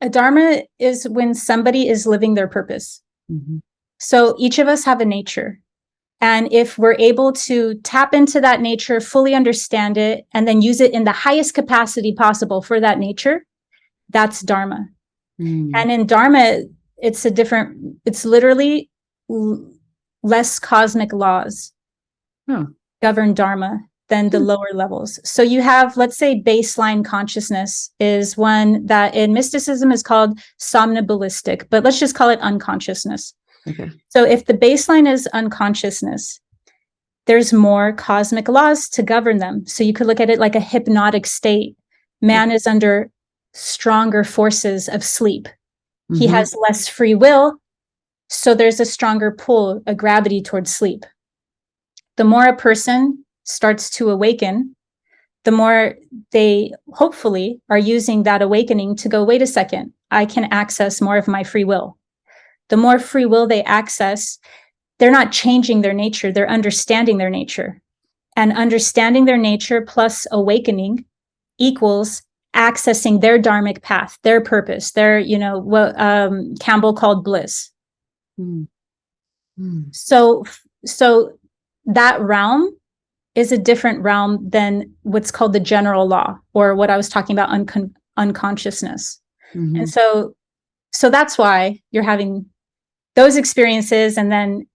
A dharma is when somebody is living their purpose. Mm-hmm. So each of us have a nature. And if we're able to tap into that nature, fully understand it, and then use it in the highest capacity possible for that nature, that's dharma. And in dharma, it's literally less cosmic laws govern dharma than the lower levels. So you have, let's say, baseline consciousness is one that in mysticism is called somnambulistic, but let's just call it unconsciousness. Okay. So if the baseline is unconsciousness, there's more cosmic laws to govern them. So you could look at it like a hypnotic state. Man is under stronger forces of sleep. Mm-hmm. He has less free will. So there's a stronger pull, a gravity towards sleep. The more a person starts to awaken, the more they hopefully are using that awakening to go, wait a second, I can access more of my free will. The more free will they access, they're not changing their nature, they're understanding their nature. And understanding their nature plus awakening equals accessing their dharmic path, their purpose, their, what Campbell called bliss. So that realm is a different realm than what's called the general law, or what I was talking about, unconsciousness. And so that's why you're having those experiences. And then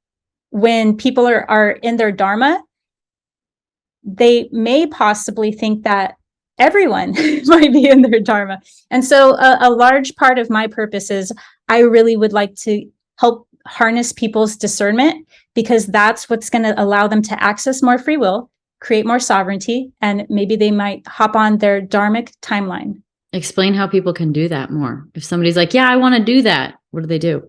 when people are in their dharma, they may possibly think that everyone might be in their dharma. And so a large part of my purpose is I really would like to help harness people's discernment, because that's what's going to allow them to access more free will, create more sovereignty, and maybe they might hop on their dharmic timeline. Explain how people can do that more. If somebody's like, yeah, I want to do that, what do they do?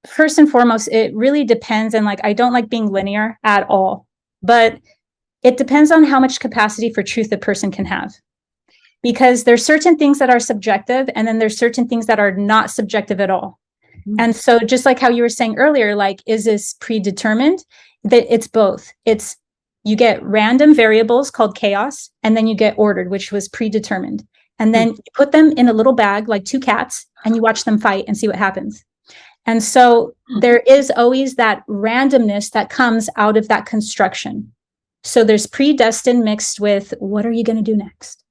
First and foremost, it really depends. And I don't like being linear at all, but it depends on how much capacity for truth a person can have. Because there's certain things that are subjective, and then there's certain things that are not subjective at all. And so just like how you were saying earlier, is this predetermined? That it's both. It's you get random variables called chaos, and then you get ordered, which was predetermined. And then you put them in a little bag like two cats, and you watch them fight and see what happens. And so there is always that randomness that comes out of that construction. So there's predestined mixed with what are you going to do next?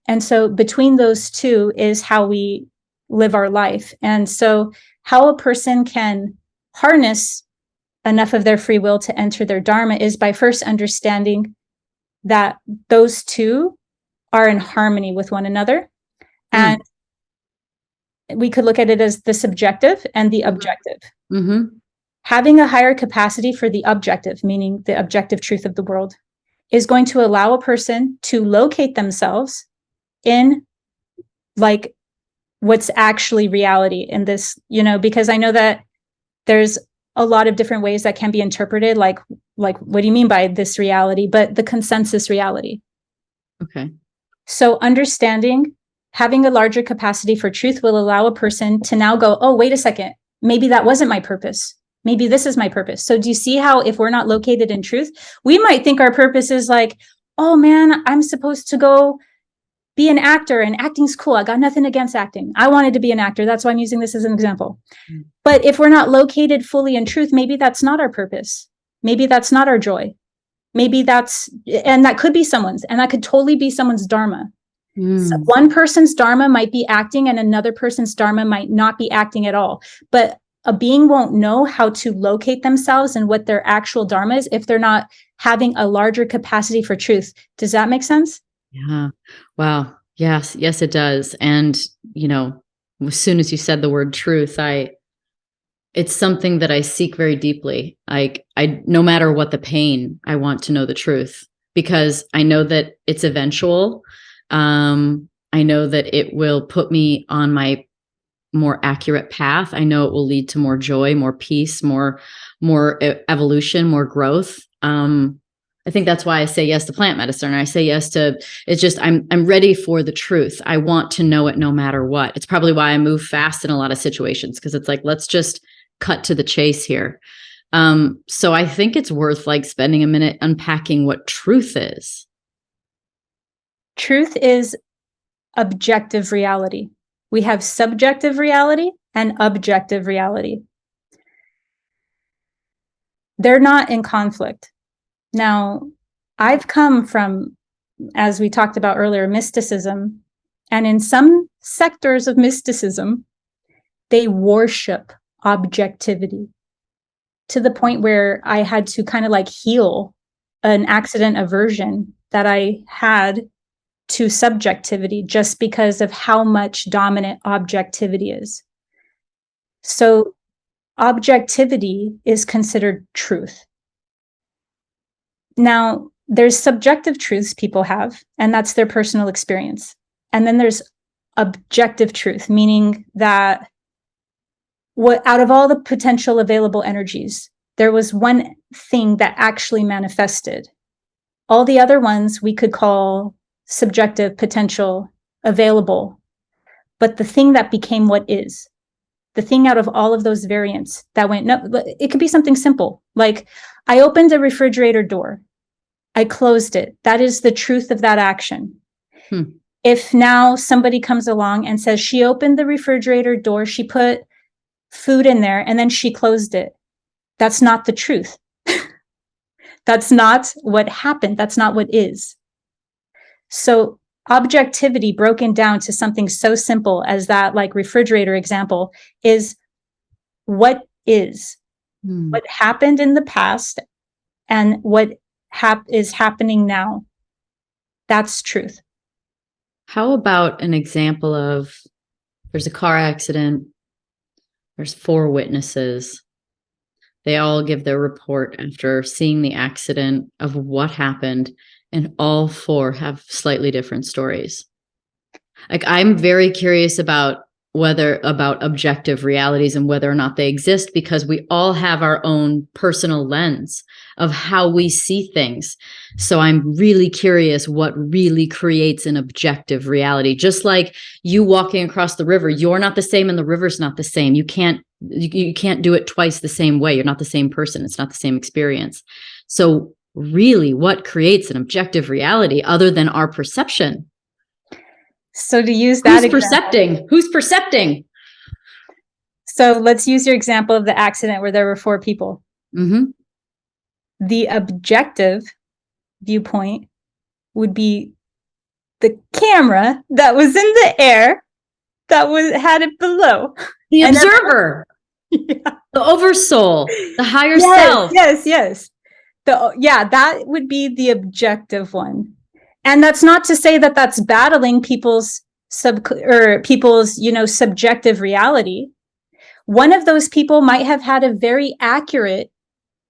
And so between those two is how we live our life. And so how a person can harness enough of their free will to enter their dharma is by first understanding that those two are in harmony with one another. And we could look at it as the subjective and the objective. Having a higher capacity for the objective, meaning the objective truth of the world, is going to allow a person to locate themselves in what's actually reality in this, because I know that there's a lot of different ways that can be interpreted, like what do you mean by this reality? But the consensus reality. Okay. So understanding, having a larger capacity for truth will allow a person to now go, oh, wait a second, maybe that wasn't my purpose. Maybe this is my purpose. So do you see how if we're not located in truth, we might think our purpose is oh man, I'm supposed to go be an actor and acting's cool. I got nothing against acting. I wanted to be an actor. That's why I'm using this as an example. But if we're not located fully in truth, maybe that's not our purpose. Maybe that's not our joy. Maybe and that could be someone's, and that could totally be someone's dharma. So one person's dharma might be acting and another person's dharma might not be acting at all. But a being won't know how to locate themselves and what their actual dharma is if they're not having a larger capacity for truth. Does that make sense? Yeah. Wow. Yes, it does. And, as soon as you said the word truth, it's something that I seek very deeply. I no matter what the pain, I want to know the truth, because I know that it's eventual. I know that it will put me on my more accurate path. I know it will lead to more joy, more peace, more evolution, more growth. I think that's why I say yes to plant medicine. I say yes to, it's just, I'm ready for the truth. I want to know it no matter what. It's probably why I move fast in a lot of situations, because it's let's just cut to the chase here. So I think it's worth spending a minute unpacking what truth is. Truth is objective reality. We have subjective reality and objective reality. They're not in conflict. Now, I've come from, as we talked about earlier, mysticism. And in some sectors of mysticism, they worship objectivity to the point where I had to kind of like heal an accident aversion that I had to subjectivity just because of how much dominant objectivity is. So objectivity is considered truth. Now, there's subjective truths people have, and that's their personal experience. And then there's objective truth, meaning that out of all the potential available energies, there was one thing that actually manifested. All the other ones we could call subjective, potential, available. But the thing that became what is, the thing out of all of those variants that went, no, it could be something simple. Like I opened a refrigerator door. I closed it. That is the truth of that action. If now somebody comes along and says she opened the refrigerator door, she put food in there, and then she closed it. That's not the truth. That's not what happened. That's not what is. So objectivity broken down to something so simple as that, like refrigerator example, is what is, what happened in the past and what is happening now. That's truth. How about an example of there's a car accident, there's 4 witnesses. They all give their report after seeing the accident of what happened, and all 4 have slightly different stories. Like I'm very curious about objective realities and whether or not they exist, because we all have our own personal lens of how we see things. So I'm really curious what really creates an objective reality. Just like you walking across the river, you're not the same and the river's not the same. You can't do it twice the same way. You're not the same person. It's not the same experience. So really, what creates an objective reality other than our perception? So to use that Who's percepting? So let's use your example of the accident where there were 4 people. The objective viewpoint would be the camera that was in the air that had it below. The observer. The oversoul, the higher self. Yes. That would be the objective one. And that's not to say that that's battling people's subjective reality. One of those people might have had a very accurate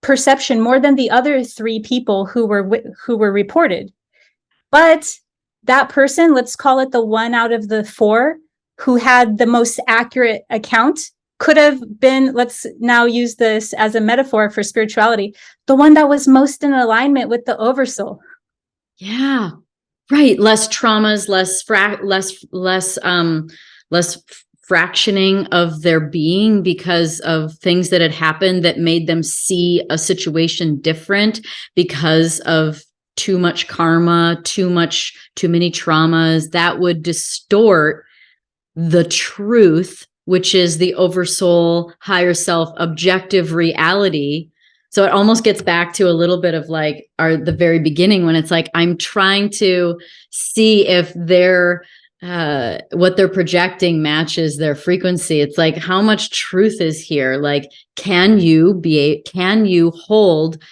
perception more than the other 3 people who were reported. But that person, let's call it the 1 out of the 4 who had the most accurate account, could have been, let's now use this as a metaphor for spirituality, the one that was most in alignment with the oversoul. Yeah. Right. Less traumas, less fractioning of their being because of things that had happened that made them see a situation different because of too much karma, too many traumas that would distort the truth, which is the oversoul, higher self, objective reality. So it almost gets back to a little bit of like the very beginning when it's like, I'm trying to see if what they're projecting matches their frequency. It's like, how much truth is here? Like, can you hold,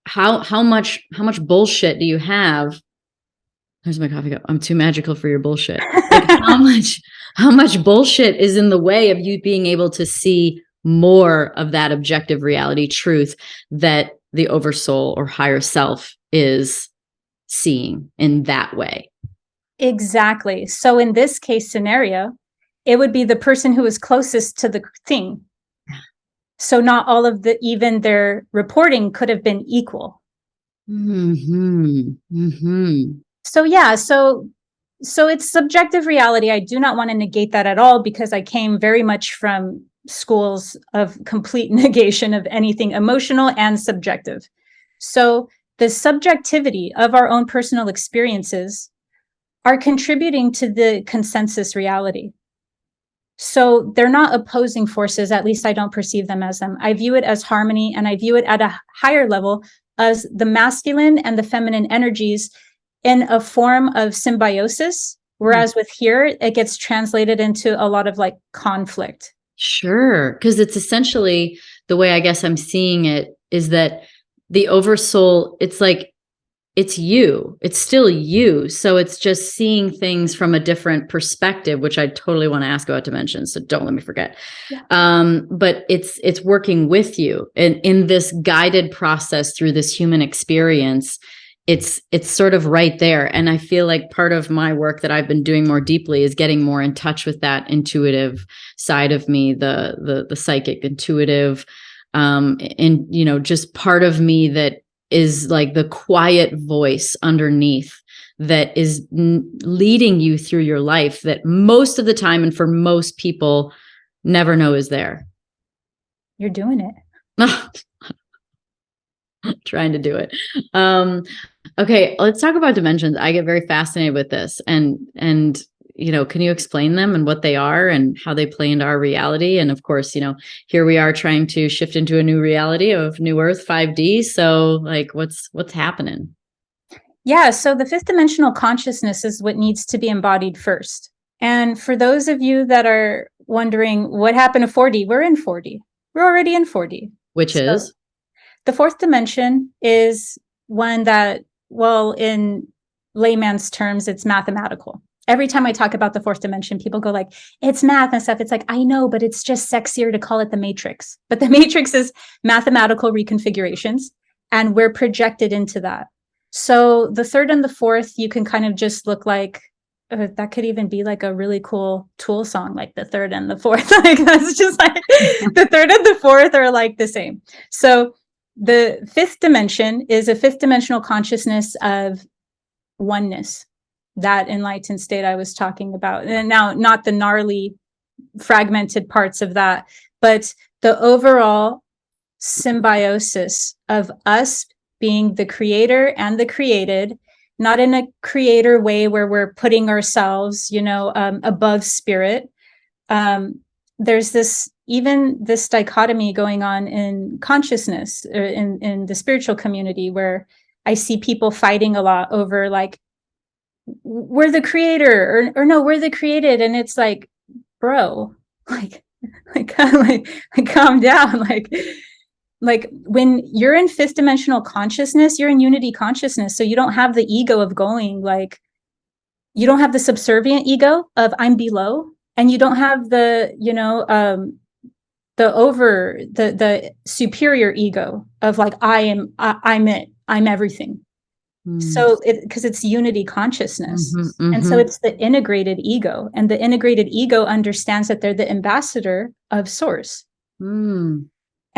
how much bullshit do you have? There's my coffee cup. I'm too magical for your bullshit. Like how much bullshit is in the way of you being able to see more of that objective reality truth that the oversoul or higher self is seeing in that way? Exactly. So in this case scenario, it would be the person who is closest to the thing. So not all of even their reporting could have been equal. So it's subjective reality. I do not want to negate that at all, because I came very much from schools of complete negation of anything emotional and subjective. So the subjectivity of our own personal experiences are contributing to the consensus reality. So they're not opposing forces. At least I don't perceive them as them. I view it as harmony, and I view it at a higher level as the masculine and the feminine energies in a form of symbiosis. Whereas with here, it gets translated into a lot of like conflict. Sure. Because it's essentially the way I guess I'm seeing it is that the oversoul, it's like, it's you, it's still you. So it's just seeing things from a different perspective, which I totally want to ask about dimensions. So don't let me forget. Yeah. But it's working with you and in this guided process through this human experience. It's sort of right there. And I feel like part of my work that I've been doing more deeply is getting more in touch with that intuitive side of me, the psychic intuitive, and, you know, just part of me that is like the quiet voice underneath that is leading you through your life that most of the time, and for most people, never know is there. You're doing it. Trying to do it. Okay, let's talk about dimensions. I get very fascinated with this, and you know, can you explain them and what they are and how they play into our reality? And of course, you know, here we are trying to shift into a new reality of New Earth 5D. So, like, what's happening? Yeah, so the fifth dimensional consciousness is what needs to be embodied first. And for those of you that are wondering what happened to 4D, we're in 4D. We're already in 4D. Which is? The fourth dimension is one that, well, in layman's terms, it's mathematical. Every time I talk about the fourth dimension, people go like, it's math and stuff. It's like, I know, but it's just sexier to call it the matrix. But the matrix is mathematical reconfigurations, and we're projected into that. So the third and the fourth, you can kind of just look like, that could even be like a really cool Tool song, like the third and the fourth. Like that's just like the third and the fourth are like the same. So the fifth dimension is a fifth dimensional consciousness of oneness, that enlightened state I was talking about. And now, not the gnarly fragmented parts of that, but the overall symbiosis of us being the creator and the created, not in a creator way where we're putting ourselves, you know, above spirit. There's this dichotomy going on in consciousness, in the spiritual community, where I see people fighting a lot over like, we're the creator or no, we're the created. And it's like, bro, like calm down. Like when you're in fifth dimensional consciousness, you're in unity consciousness. So you don't have the ego of going like, you don't have the subservient ego of I'm below, and you don't have the, you know, the superior ego of like, I'm it, I'm everything. So because it's unity consciousness. And so it's the integrated ego, and the integrated ego understands that they're the ambassador of source. And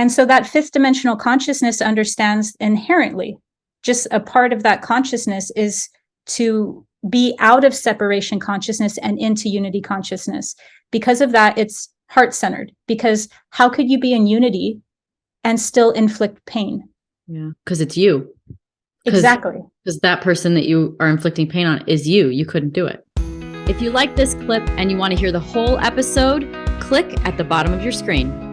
so that fifth dimensional consciousness understands inherently, just a part of that consciousness is to be out of separation consciousness and into unity consciousness. Because of that, it's heart-centered, because how could you be in unity and still inflict pain? Yeah, because it's you. Exactly. Because that person that you are inflicting pain on is you. You couldn't do it. If you like this clip and you want to hear the whole episode, click at the bottom of your screen.